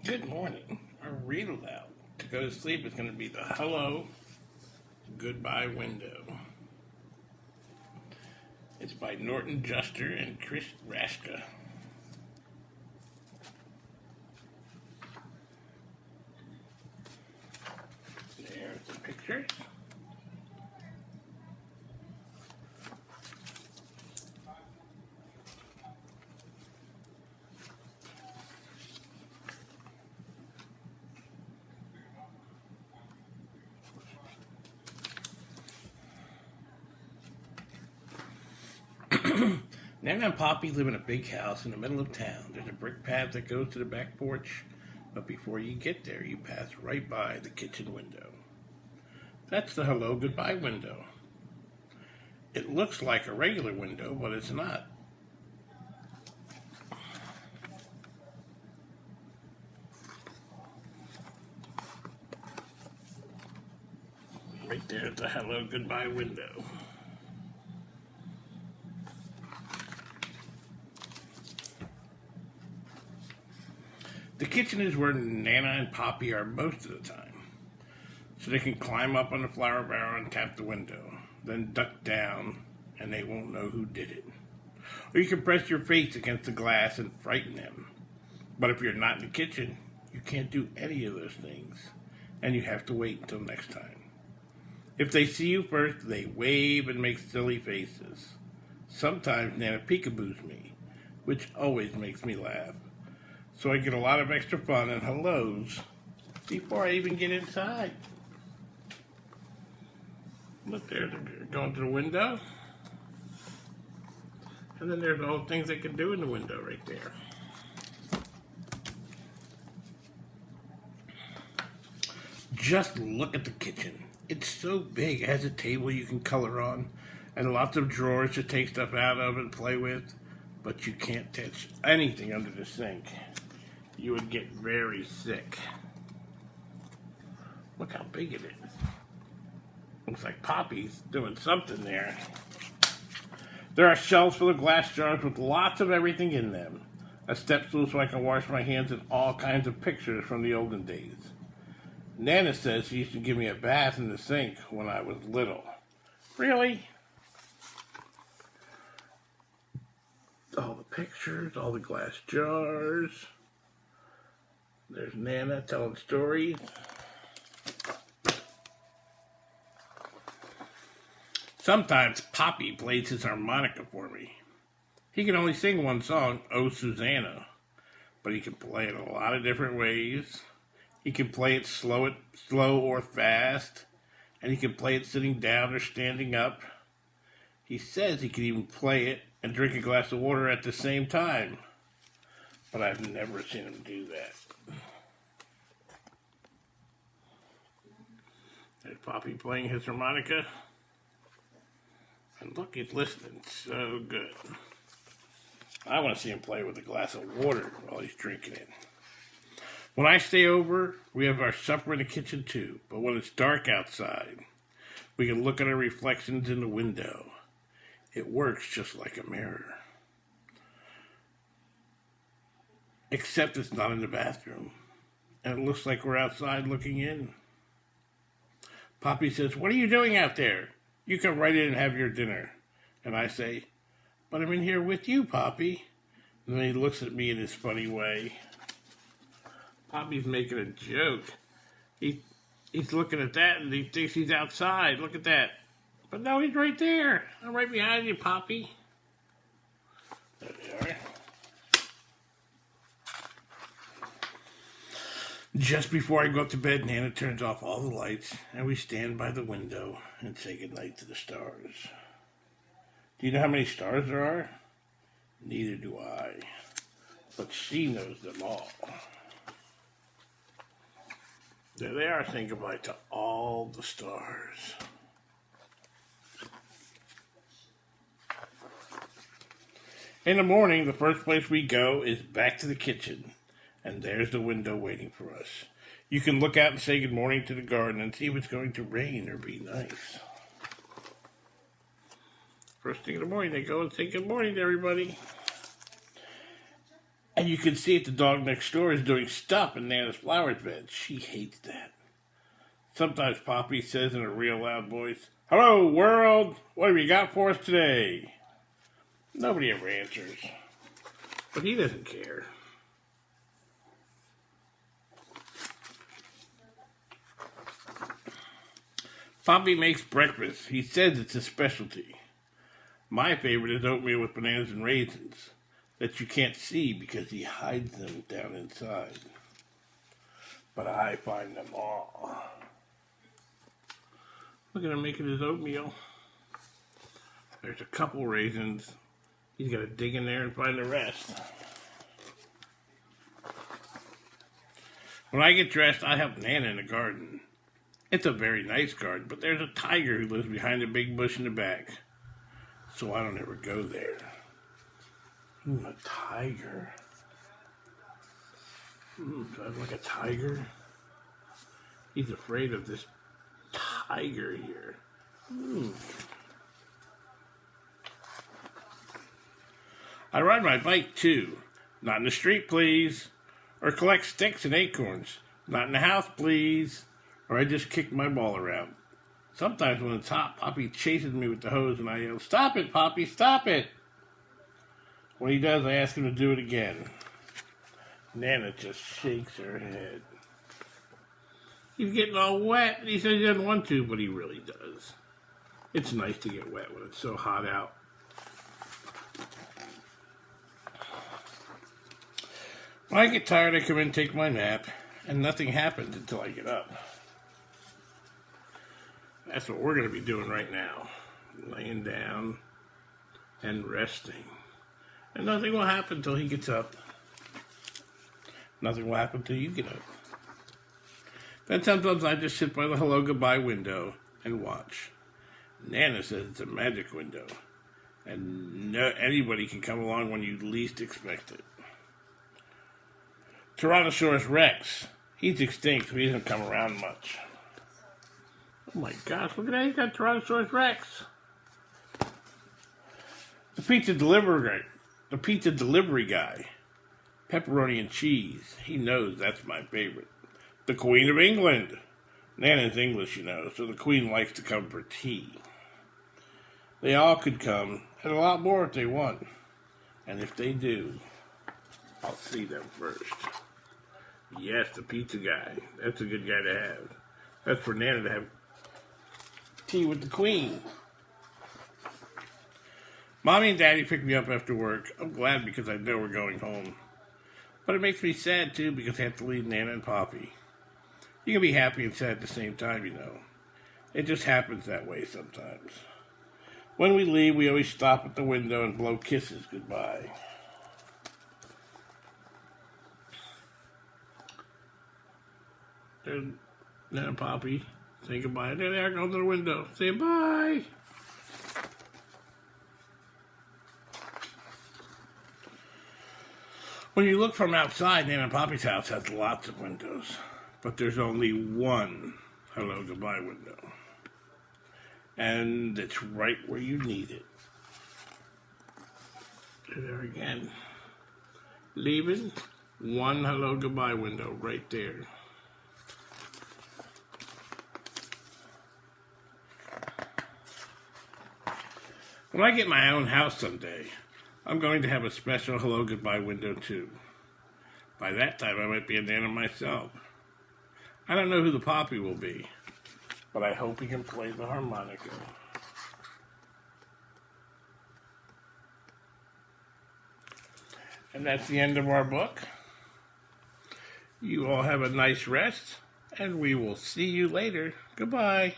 Good morning. Our read aloud to go to sleep is going to be the Hello, Goodbye Window. It's by Norton Juster and Chris Raschka. There's the pictures. Nana and Poppy live in a big house in the middle of town. There's a brick path that goes to the back porch, but before you get there, you pass right by the kitchen window. That's the hello goodbye window. It looks like a regular window, but it's not. Right there at the hello goodbye window. The kitchen is where Nana and Poppy are most of the time, so they can climb up on the flour barrel and tap the window, then duck down, and they won't know who did it. Or you can press your face against the glass and frighten them. But if you're not in the kitchen, you can't do any of those things, and you have to wait until next time. If they see you first, they wave and make silly faces. Sometimes Nana peekaboos me, which always makes me laugh. So I get a lot of extra fun and hellos before I even get inside. Look, there, they're going to the window. And then there's all the things they can do in the window right there. Just look at the kitchen. It's so big. It has a table you can color on and lots of drawers to take stuff out of and play with. But you can't touch anything under the sink. You would get very sick. Look how big it is. Looks like Poppy's doing something there. There are shelves full of glass jars with lots of everything in them. A step stool so I can wash my hands, and all kinds of pictures from the olden days. Nana says she used to give me a bath in the sink when I was little. Really? All the pictures, all the glass jars. There's Nana telling stories. Sometimes Poppy plays his harmonica for me. He can only sing one song, Oh Susanna, but he can play it a lot of different ways. He can play it slow or fast, and he can play it sitting down or standing up. He says he can even play it and drink a glass of water at the same time, but I've never seen him do that. There's Poppy playing his harmonica. And look, he's listening so good. I want to see him play with a glass of water while he's drinking it. When I stay over, we have our supper in the kitchen too. But when it's dark outside, we can look at our reflections in the window. It works just like a mirror. Except it's not in the bathroom. And it looks like we're outside looking in. Poppy says, "What are you doing out there? You come right in and have your dinner." And I say, "But I'm in here with you, Poppy." And then he looks at me in his funny way. Poppy's making a joke. He's looking at that and he thinks he's outside. Look at that. But no, he's right there. I'm right behind you, Poppy. There they are. Just before I go up to bed, Nana turns off all the lights, and we stand by the window and say goodnight to the stars. Do you know how many stars there are? Neither do I. But she knows them all. There they are, saying goodbye to all the stars. In the morning, the first place we go is back to the kitchen. And there's the window waiting for us. You can look out and say good morning to the garden and see if it's going to rain or be nice. First thing in the morning, they go and say good morning to everybody. And you can see it, the dog next door is doing stuff in Nana's flowers bed. She hates that. Sometimes Poppy says in a real loud voice, "Hello, world! What have you got for us today?" Nobody ever answers. But he doesn't care. Poppy makes breakfast. He says it's a specialty. My favorite is oatmeal with bananas and raisins that you can't see because he hides them down inside. But I find them all. Look at him making his oatmeal. There's a couple raisins. He's got to dig in there and find the rest. When I get dressed, I help Nana in the garden. It's a very nice garden, but there's a tiger who lives behind a big bush in the back. So I don't ever go there. A tiger. Do I look like a tiger? He's afraid of this tiger here. I ride my bike too. Not in the street, please. Or collect sticks and acorns. Not in the house, please. Or I just kick my ball around. Sometimes when it's hot, Poppy chases me with the hose and I yell, "Stop it, Poppy, stop it!" When he does, I ask him to do it again. Nana just shakes her head. He's getting all wet, and he says he doesn't want to, but he really does. It's nice to get wet when it's so hot out. When I get tired, I come in and take my nap, and nothing happens until I get up. That's what we're going to be doing right now. Laying down and resting. And nothing will happen until he gets up. Nothing will happen until you get up. Then sometimes I just sit by the hello goodbye window and watch. Nana says it's a magic window. And anybody can come along when you least expect it. Tyrannosaurus Rex. He's extinct, so he doesn't come around much. Oh my gosh, look at that, he's got Tyrannosaurus Rex. The pizza delivery guy. Pepperoni and cheese. He knows that's my favorite. The Queen of England. Nana's English, you know, so the Queen likes to come for tea. They all could come, and a lot more if they want. And if they do, I'll see them first. Yes, the pizza guy. That's a good guy to have. That's for Nana to have tea with the Queen. Mommy and Daddy pick me up after work. I'm glad because I know we're going home. But it makes me sad too because I have to leave Nana and Poppy. You can be happy and sad at the same time, you know. It just happens that way sometimes. When we leave, we always stop at the window and blow kisses goodbye. And Nana and Poppy say goodbye. There they are going to the window. Say bye. When you look from outside, Nana and Poppy's house has lots of windows. But there's only one hello goodbye window. And it's right where you need it. There again. Leaving one hello goodbye window right there. When I get my own house someday, I'm going to have a special hello goodbye window too. By that time, I might be a Nana myself. I don't know who the Poppy will be, but I hope he can play the harmonica. And that's the end of our book. You all have a nice rest, and we will see you later. Goodbye.